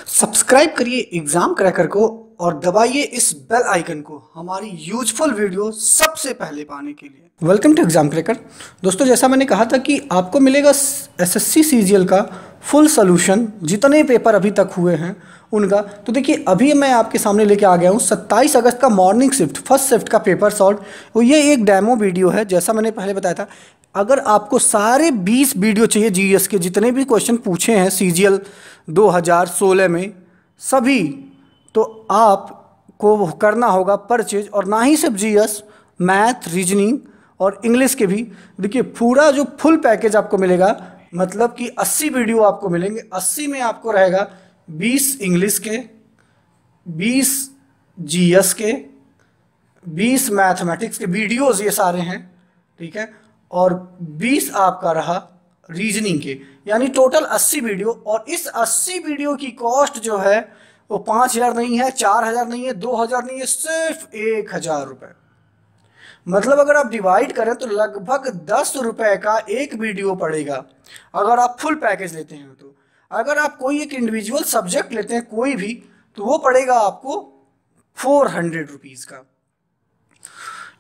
Subscribe करिए exam cracker को और दबाइए इस बेल आइकन को हमारी यूजफुल वीडियो सबसे पहले पाने के लिए। Welcome to exam cracker. दोस्तों, जैसा मैंने कहा था कि आपको मिलेगा एसएससी सीजीएल का फुल सोल्यूशन, जितने पेपर अभी तक हुए हैं उनका। तो देखिए, अभी मैं आपके सामने लेके आ गया हूँ 27 अगस्त का मॉर्निंग शिफ्ट फर्स्ट शिफ्ट का पेपर सॉल्व। वो ये एक डेमो वीडियो है, जैसा मैंने पहले बताया था। अगर आपको सारे 20 वीडियो चाहिए जीएस के, जितने भी क्वेश्चन पूछे हैं सीजीएल 2016 में सभी, तो आपको करना होगा परचेज। और ना ही सिर्फ जीएस, मैथ, रीजनिंग और इंग्लिश के भी। देखिए, पूरा जो फुल पैकेज आपको मिलेगा, मतलब कि 80 वीडियो आपको मिलेंगे। 80 में आपको रहेगा 20 इंग्लिश के, 20 जीएस के, 20 मैथमेटिक्स के वीडियोस, ये सारे हैं, ठीक है। और 20 आपका रहा रीजनिंग के, यानी टोटल 80 वीडियो। और इस 80 वीडियो की कॉस्ट जो है वो 5,000 नहीं है, 4,000 नहीं है, 2,000 नहीं है, सिर्फ 1,000 रुपये। मतलब अगर आप डिवाइड करें तो लगभग 10 रुपए का एक वीडियो पड़ेगा, अगर आप फुल पैकेज लेते हैं। तो अगर आप कोई एक इंडिविजुअल सब्जेक्ट लेते हैं कोई भी, तो वो पड़ेगा आपको 400 रुपीज़ का।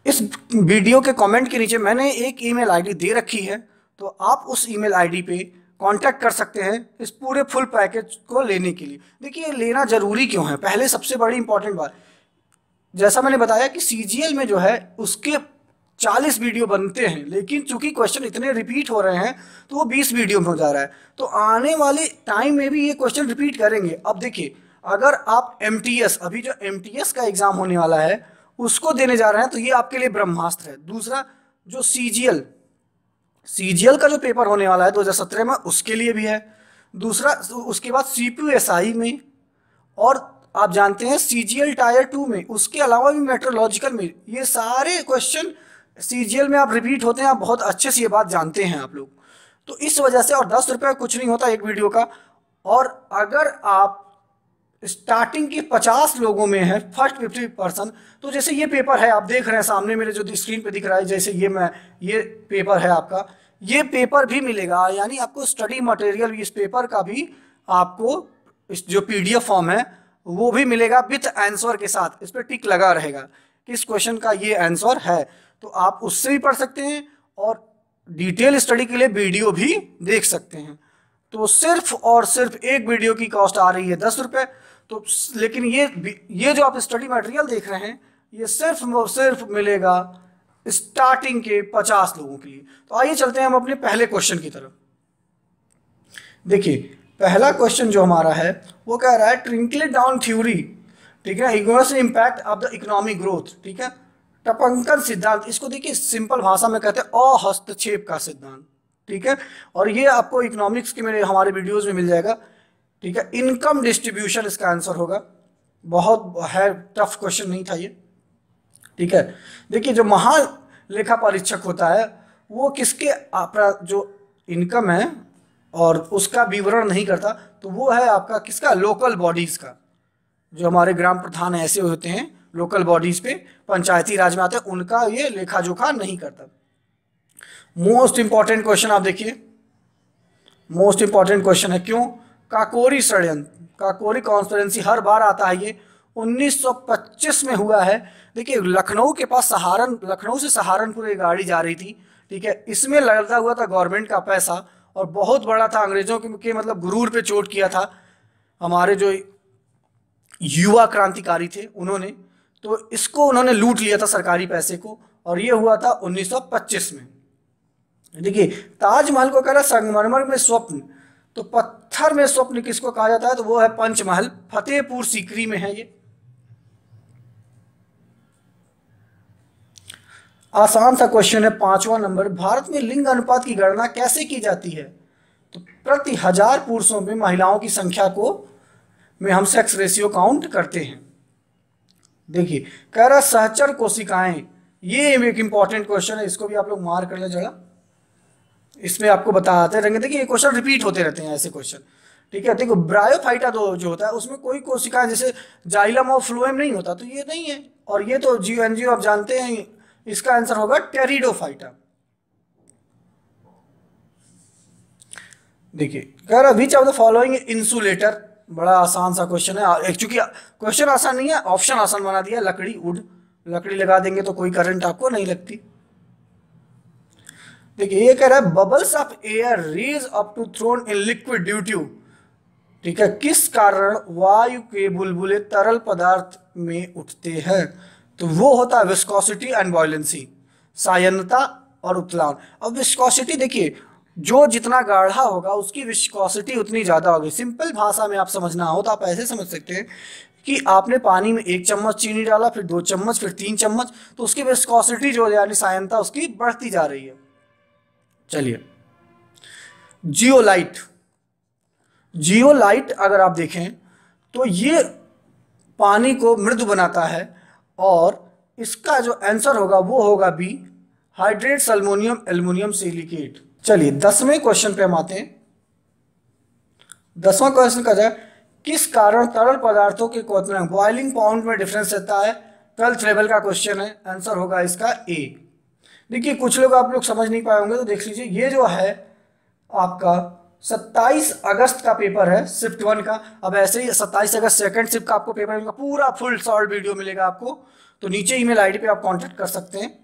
इस वीडियो के कमेंट के नीचे मैंने एक ईमेल आईडी दे रखी है, तो आप उस ईमेल आईडी पे कांटेक्ट कर सकते हैं इस पूरे फुल पैकेज को लेने के लिए। देखिए, लेना ज़रूरी क्यों है, पहले सबसे बड़ी इंपॉर्टेंट बात, जैसा मैंने बताया कि सीजीएल में जो है उसके 40 वीडियो बनते हैं, लेकिन चूंकि क्वेश्चन इतने रिपीट हो रहे हैं तो वो 20 वीडियो में हो जा रहा है। तो आने वाले टाइम में भी ये क्वेश्चन रिपीट करेंगे। अब देखिए, अगर आप एमटीएस, अभी जो एमटीएस का एग्जाम होने वाला है उसको देने जा रहे हैं, तो ये आपके लिए ब्रह्मास्त्र है। दूसरा, जो सीजीएल का जो पेपर होने वाला है 2017 में, उसके लिए भी है। दूसरा, उसके बाद सीपीयूएसआई में, और आप जानते हैं सीजीएल टायर 2 में, उसके अलावा भी मेट्रोलॉजिकल में, ये सारे क्वेश्चन सीजीएल में आप रिपीट होते हैं। आप बहुत अच्छे से ये बात जानते हैं आप लोग। तो इस वजह से, और 10 रुपये कुछ नहीं होता एक वीडियो का। और अगर आप स्टार्टिंग के 50 लोगों में है, फर्स्ट 50%, तो जैसे ये पेपर है, आप देख रहे हैं सामने मेरे जो स्क्रीन पे दिख रहा है, जैसे ये पेपर है आपका, ये पेपर भी मिलेगा। यानी आपको स्टडी मटेरियल, इस पेपर का भी आपको इस जो पीडीएफ फॉर्म है वो भी मिलेगा विथ आंसर के साथ। इस पर टिक लगा रहेगा कि इस क्वेश्चन का ये आंसर है, तो आप उससे भी पढ़ सकते हैं और डिटेल स्टडी के लिए वीडियो भी देख सकते हैं। तो सिर्फ और सिर्फ एक वीडियो की कॉस्ट आ रही है 10 रुपये। तो लेकिन ये जो आप स्टडी मटेरियल देख रहे हैं, ये सिर्फ मिलेगा स्टार्टिंग के 50 लोगों के लिए। तो आइए चलते हैं हम अपने पहले क्वेश्चन की तरफ। देखिए, पहला क्वेश्चन जो हमारा है वो कह रहा है ट्रिंकल डाउन थ्योरी, ठीक है, economic impact of the economic growth, ठीक है, टपंकन सिद्धांत। इसको देखिए सिंपल भाषा में कहते हैं अहस्तक्षेप का सिद्धांत, ठीक है। और ये आपको इकोनॉमिक्स के हमारे वीडियोस में मिल जाएगा, ठीक है। इनकम डिस्ट्रीब्यूशन इसका आंसर होगा। बहुत है, टफ क्वेश्चन नहीं था ये, ठीक है। देखिए, जो महालेखा परीक्षक होता है वो किसके जो इनकम है और उसका विवरण नहीं करता, तो वो है आपका किसका, लोकल बॉडीज का। जो हमारे ग्राम प्रधान ऐसे होते हैं लोकल बॉडीज पे, पंचायती राज में आते हैं, उनका ये लेखा जोखा नहीं करता। मोस्ट इंपॉर्टेंट क्वेश्चन आप देखिए, मोस्ट इंपॉर्टेंट क्वेश्चन है। क्यों? काकोरी षड्यंत्र, काकोरी कॉन्स्पिरेंसी, हर बार आता है ये। 1925 में हुआ है। देखिए, लखनऊ के पास लखनऊ से सहारनपुर एक गाड़ी जा रही थी, ठीक है। इसमें लगा हुआ था गवर्नमेंट का पैसा, और बहुत बड़ा था। अंग्रेजों के मतलब गुरूर पे चोट किया था हमारे जो युवा क्रांतिकारी थे उन्होंने। तो इसको उन्होंने लूट लिया था सरकारी पैसे को, और ये हुआ था 1925 में। देखिए, ताजमहल को कह रहा संगमरमर में स्वप्न, तो पत्थर में स्वप्न किसको कहा जाता है, तो वो है पंचमहल, फतेहपुर सीकरी में है ये। आसान सा क्वेश्चन है, 5वां नंबर। भारत में लिंग अनुपात की गणना कैसे की जाती है? तो प्रति 1000 पुरुषों में महिलाओं की संख्या को में हम सेक्स रेशियो काउंट करते हैं। देखिए, कह रहा सहचर कोशिकाएं, ये एक इंपॉर्टेंट क्वेश्चन है, इसको भी आप लोग मार कर ले जरा। इसमें आपको बताते रहेंगे। देखिए, ये क्वेश्चन रिपीट होते रहते हैं ऐसे क्वेश्चन, ठीक है। देखो, ब्रायोफाइटा जो होता है उसमें कोई कोशिकाएं जैसे जाइलम और फ्लोएम नहीं होता, तो ये नहीं है। और ये तो जीएनजीओ आप जानते हैं, इसका आंसर होगा टेरिडोफाइटा। देखिए, कह रहा which of the following insulator बड़ा आसान सा क्वेश्चन है, चूंकि क्वेश्चन आसान नहीं है, ऑप्शन आसान बना दिया। लकड़ी, वुड, लकड़ी लगा देंगे तो कोई करंट आपको नहीं लगती। देखिए ये कह रहा है bubbles of air raise up to thrown in liquid due to, ठीक है, किस कारण वायु के बुलबुले तरल पदार्थ में उठते हैं? तो वो होता है विस्कोसिटी एंड बॉयलेंसी, सायनता और उतलान। अब विस्कोसिटी देखिए, जो जितना गाढ़ा होगा उसकी विस्कोसिटी उतनी ज़्यादा होगी। सिंपल भाषा में आप समझना हो तो आप ऐसे समझ सकते हैं कि आपने पानी में 1 चम्मच चीनी डाला, फिर 2 चम्मच, फिर 3 चम्मच, तो उसकी विस्कोसिटी जो यानी सायनता उसकी बढ़ती जा रही है। चलिए, जियोलाइट, जियोलाइट अगर आप देखें तो ये पानी को मृदु बनाता है और इसका जो आंसर होगा वो होगा बी, हाइड्रेट सल्मोनियम एल्युमिनियम सिलिकेट। चलिए 10वें क्वेश्चन पे हम आते हैं। 10वां क्वेश्चन का है किस कारण तरल पदार्थों के क्वथनांक बॉइलिंग पॉइंट में डिफरेंस रहता है? 12th लेवल का क्वेश्चन है, आंसर होगा इसका ए। देखिए कुछ लोग आप लोग समझ नहीं पाए होंगे तो देख लीजिए, ये जो है आपका 27 अगस्त का पेपर है शिफ्ट 1 का। अब ऐसे ही 27 अगस्त सेकंड शिफ्ट का आपको पेपर मिलेगा, पूरा फुल सॉल्व वीडियो मिलेगा आपको, तो नीचे ईमेल आईडी पे आप कांटेक्ट कर सकते हैं।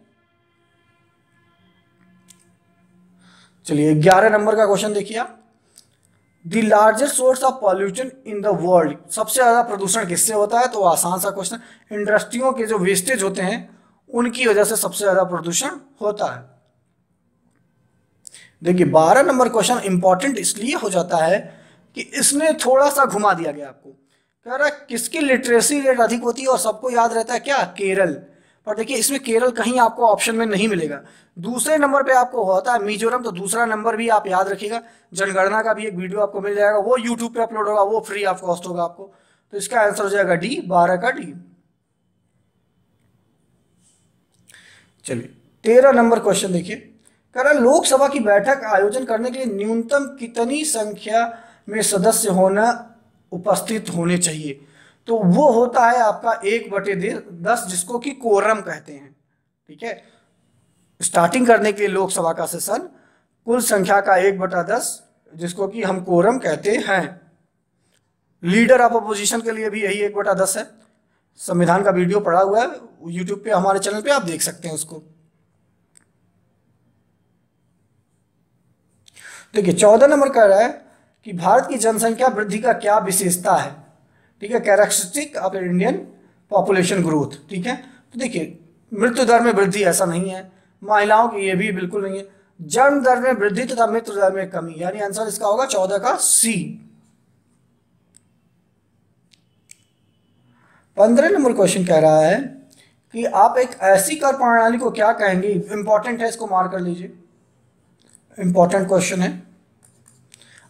चलिए 11 नंबर का क्वेश्चन देखिए आप। The largest source of pollution in the world, सबसे ज्यादा प्रदूषण किससे होता है? तो आसान सा क्वेश्चन, इंडस्ट्रियों के जो वेस्टेज होते हैं उनकी वजह से सबसे ज्यादा प्रदूषण होता है। देखिए 12 नंबर क्वेश्चन इंपॉर्टेंट इसलिए हो जाता है कि इसमें थोड़ा सा घुमा दिया गया आपको। कह रहा है किसकी लिटरेसी रेट अधिक होती है और सबको याद रहता है क्या? केरल। पर देखिए इसमें केरल कहीं आपको ऑप्शन में नहीं मिलेगा। दूसरे नंबर पे आपको होता है मिजोरम, तो दूसरा नंबर भी आप याद रखिएगा। जनगणना का भी एक वीडियो आपको मिल जाएगा, वो यूट्यूब पे अपलोड होगा, वो फ्री ऑफ कॉस्ट होगा आपको। तो इसका आंसर हो जाएगा डी, 12 का डी। चलिए 13 नंबर क्वेश्चन देखिए, कह रहा लोकसभा की बैठक आयोजन करने के लिए न्यूनतम कितनी संख्या में सदस्य होना उपस्थित होने चाहिए? तो वो होता है आपका 1/10, जिसको कि कोरम कहते हैं। ठीक है, स्टार्टिंग करने के लिए लोकसभा का सेशन कुल संख्या का 1/10, जिसको कि हम कोरम कहते हैं। लीडर ऑफ अपोजिशन के लिए भी यही 1/10 है। संविधान का वीडियो पड़ा हुआ है यूट्यूब पे, हमारे चैनल पे आप देख सकते हैं उसको। देखिए 14 नंबर कह रहा है कि भारत की जनसंख्या वृद्धि का क्या विशेषता है? ठीक है, characteristic of Indian population growth. ठीक है, तो देखिए मृत्यु दर में वृद्धि ऐसा नहीं है, महिलाओं की ये भी बिल्कुल नहीं है, जन्म दर में वृद्धि तथा मृत्यु दर में कमी, यानी आंसर इसका होगा 14 का सी। 15 नंबर क्वेश्चन कह रहा है कि आप एक ऐसी कर प्रणाली को क्या कहेंगे? इंपॉर्टेंट है, इसको मार्क कर लीजिए, इंपॉर्टेंट क्वेश्चन है।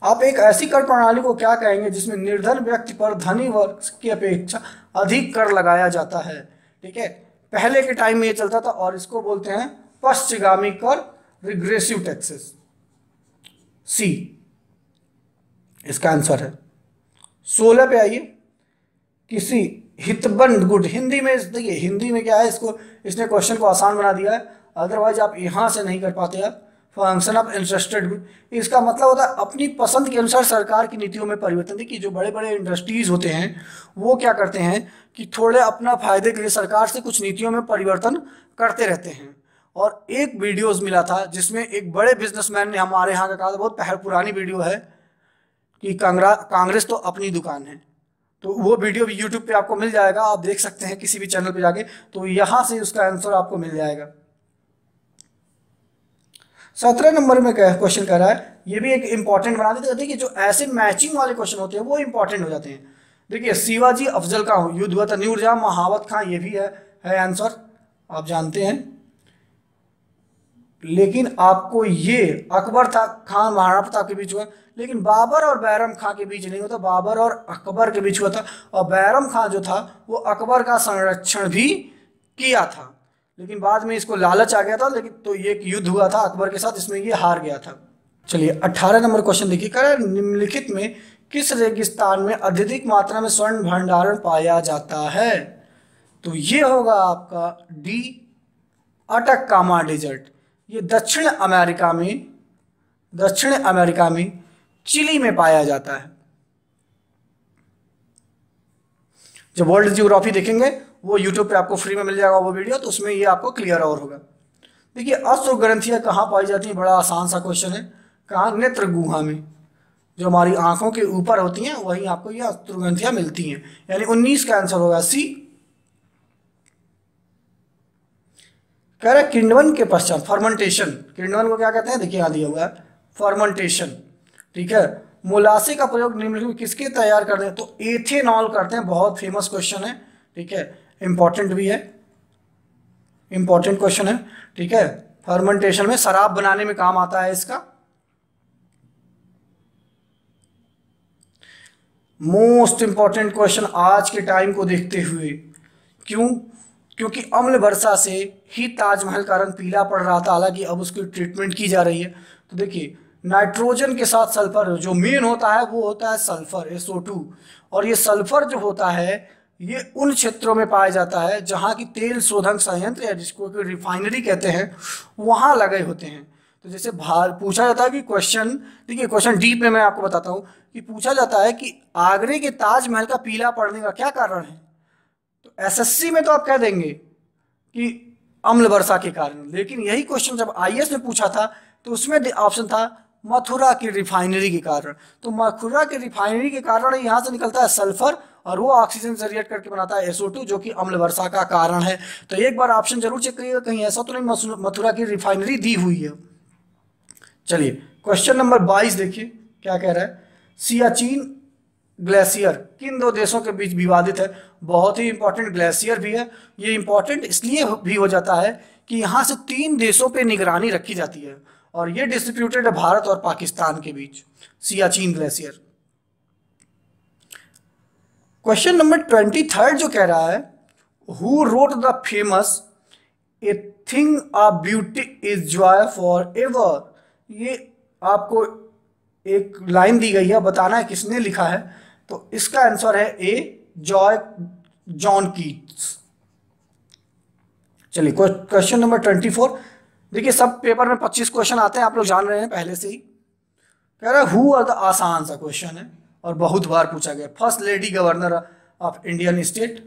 आप एक ऐसी कर प्रणाली को क्या कहेंगे जिसमें निर्धन व्यक्ति पर धनी वर्ग की अपेक्षा अधिक कर लगाया जाता है? ठीक है, पहले के टाइम में ये चलता था और इसको बोलते हैं पश्चिगामी कर, रिग्रेसिव टैक्सेस। सी इसका आंसर है। 16 पे आइए, किसी हितबंद गुड, हिंदी में देखिए हिंदी में क्या है, इसको इसने क्वेश्चन को आसान बना दिया है, अदरवाइज आप यहां से नहीं कर पाते आप। फंक्शन ऑफ इंटरेस्टेड गुड, इसका मतलब होता है अपनी पसंद के अनुसार सरकार की नीतियों में परिवर्तन। देखिए जो बड़े बड़े इंडस्ट्रीज होते हैं वो क्या करते हैं कि थोड़े अपना फायदे के लिए सरकार से कुछ नीतियों में परिवर्तन करते रहते हैं। और एक वीडियोस मिला था जिसमें एक बड़े बिजनेसमैन ने हमारे यहाँ का कहा था, बहुत पुरानी वीडियो है, कि कांग्रेस तो अपनी दुकान है। तो वो वीडियो भी यूट्यूब पे आपको मिल जाएगा, आप देख सकते हैं किसी भी चैनल पे जाके, तो यहाँ से उसका आंसर आपको मिल जाएगा। 17 नंबर में क्वेश्चन कर रहा है, ये भी एक इंपॉर्टेंट बना देते हैं। देखिए जो ऐसे मैचिंग वाले क्वेश्चन होते हैं वो इंपॉर्टेंट हो जाते हैं। देखिए शिवाजी अफजल का युद्ध हुआ था, नूरजहां महावत खां, ये भी है आंसर, आप जानते हैं। लेकिन आपको ये अकबर था खान महाराणा प्रताप के बीच हुआ, लेकिन बाबर और बैरम खां के बीच नहीं होता, बाबर और अकबर के बीच हुआ था। और बैरम खां जो था वो अकबर का संरक्षण भी किया था, लेकिन बाद में इसको लालच आ गया था, लेकिन तो ये युद्ध हुआ था अकबर के साथ, इसमें ये हार गया था। चलिए 18 नंबर क्वेश्चन देखिए, कह रहा है निम्नलिखित में किस रेगिस्तान में अत्यधिक मात्रा में स्वर्ण भंडारण पाया जाता है? तो ये होगा आपका डी, अटकामा डेजर्ट। ये दक्षिण अमेरिका में चिली में पाया जाता है। जब वर्ल्ड जियोग्राफी देखेंगे वो यूट्यूब पे आपको फ्री में मिल जाएगा वो वीडियो, तो उसमें ये आपको क्लियर और होगा। देखिए अश्रुग्रंथियाँ कहाँ पाई जाती हैं, बड़ा आसान सा क्वेश्चन है। कहाँ? नेत्र गुहा में, जो हमारी आंखों के ऊपर होती हैं वहीं आपको ये अश्रुग्रंथियाँ मिलती हैं, यानी 19 का आंसर होगा सी। कह रहा है किण्वन के पश्चात फर्मेंटेशन, किण्वन को क्या कहते हैं, देखिए यहाँ दिया हुआ है फर्मेंटेशन, ठीक है। मोलासे का प्रयोग निम्नलिखित में किसके तैयार करते हैं, तो एथेनॉल करते हैं। बहुत फेमस क्वेश्चन है, ठीक है, इंपॉर्टेंट भी है, इंपॉर्टेंट क्वेश्चन है, ठीक है। फर्मेंटेशन में शराब बनाने में काम आता है इसका। मोस्ट इंपॉर्टेंट क्वेश्चन आज के टाइम को देखते हुए, क्यों? क्योंकि अम्ल वर्षा से ही ताजमहल का रंग पीला पड़ रहा था, हालांकि अब उसकी ट्रीटमेंट की जा रही है। तो देखिए नाइट्रोजन के साथ सल्फर जो मेन होता है वो होता है सल्फर SO2, और ये सल्फर जो होता है ये उन क्षेत्रों में पाया जाता है जहाँ की तेल शोधन संयंत्र या जिसको कि रिफाइनरी कहते हैं वहाँ लगे होते हैं। तो जैसे पूछा जाता है कि क्वेश्चन, देखिए क्वेश्चन डीप में मैं आपको बताता हूँ कि पूछा जाता है कि आगरे के ताजमहल का पीला पड़ने का क्या कारण है, तो SSC में तो आप कह देंगे कि अम्ल वर्षा के कारण, लेकिन यही क्वेश्चन जब IAS में पूछा था तो उसमें ऑप्शन था मथुरा की रिफाइनरी के कारण। तो मथुरा की रिफाइनरी के कारण यहाँ से निकलता है सल्फर और वो ऑक्सीजन से रिएक्ट करके बनाता है SO2 जो कि अम्ल वर्षा का कारण है। तो एक बार ऑप्शन जरूर चेक करिएगा, कहीं ऐसा तो नहीं मथुरा की रिफाइनरी दी हुई है। चलिए क्वेश्चन नंबर 22 देखिए क्या कह रहा है। सियाचिन ग्लेशियर किन दो देशों के बीच विवादित है? बहुत ही इंपॉर्टेंट ग्लेशियर भी है। ये इंपॉर्टेंट इसलिए भी हो जाता है कि यहाँ से 3 देशों पे निगरानी रखी जाती है और ये डिस्ट्रीब्यूटेड है भारत और पाकिस्तान के बीच, सियाचिन ग्लेशियर। क्वेश्चन नंबर 23 जो कह रहा है, who wrote the famous a thing of beauty is Joy for ever. ये आपको एक लाइन दी गई है, बताना है किसने लिखा है। तो इसका आंसर है ए, जॉन कीट्स। चलिए क्वेश्चन नंबर 24, देखिए सब पेपर में 25 क्वेश्चन आते हैं, आप लोग जान रहे हैं पहले से ही। कह रहा है हु आर द, आसान सा क्वेश्चन है और बहुत बार पूछा गया, first lady governor of Indian state.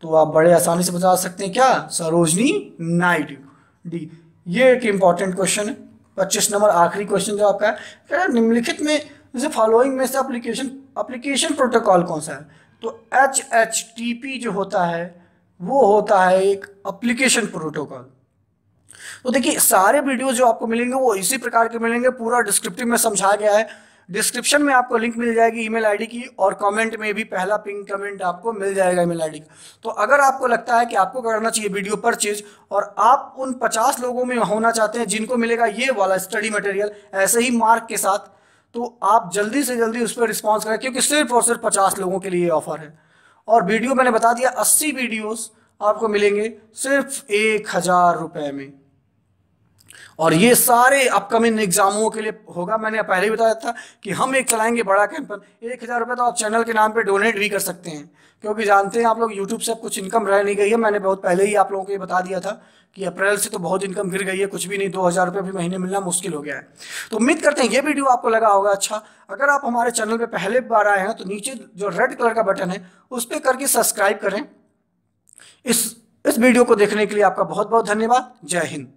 तो आप बड़े आसानी से बता सकते हैं क्या, सरोजनी नायडू, डी। ये एक इंपॉर्टेंट क्वेश्चन है। 25 नंबर आखिरी क्वेश्चन जो आपका है, कह रहा है निम्नलिखित में जैसे फॉलोइंग में से एप्लीकेशन प्रोटोकॉल कौन सा है? तो HHTP जो होता है वो होता है एक एप्लीकेशन प्रोटोकॉल। तो देखिए सारे वीडियो जो आपको मिलेंगे वो इसी प्रकार के मिलेंगे, पूरा डिस्क्रिप्टिव में समझाया गया है। डिस्क्रिप्शन में आपको लिंक मिल जाएगी ईमेल आईडी की, और कमेंट में भी पहला पिन कमेंट आपको मिल जाएगा ईमेल आईडी का। तो अगर आपको लगता है कि आपको करना चाहिए वीडियो परचेज और आप उन 50 लोगों में होना चाहते हैं जिनको मिलेगा ये वाला स्टडी मटेरियल ऐसे ही मार्क के साथ, तो आप जल्दी से जल्दी उस पर रिस्पॉन्स करें, क्योंकि सिर्फ और सिर्फ 50 लोगों के लिए ये ऑफर है। और वीडियो मैंने बता दिया 80 वीडियोस आपको मिलेंगे सिर्फ 1000 रुपये में, और ये सारे अपकमिंग एग्जामों के लिए होगा। मैंने पहले ही बताया था कि हम एक चलाएंगे बड़ा कैंपेन, 1000 रुपये तो आप चैनल के नाम पे डोनेट भी कर सकते हैं, क्योंकि जानते हैं आप लोग यूट्यूब से अब कुछ इनकम रह नहीं गई है। मैंने बहुत पहले ही आप लोगों को ये बता दिया था कि अप्रैल से तो बहुत इनकम गिर गई है, कुछ भी नहीं, 2000 रुपये भी महीने मिलना मुश्किल हो गया है। तो उम्मीद करते हैं ये वीडियो आपको लगा होगा अच्छा। अगर आप हमारे चैनल पर पहले बार आए हैं तो नीचे जो रेड कलर का बटन है उस पर करके सब्सक्राइब करें। इस वीडियो को देखने के लिए आपका बहुत बहुत धन्यवाद। जय हिंद।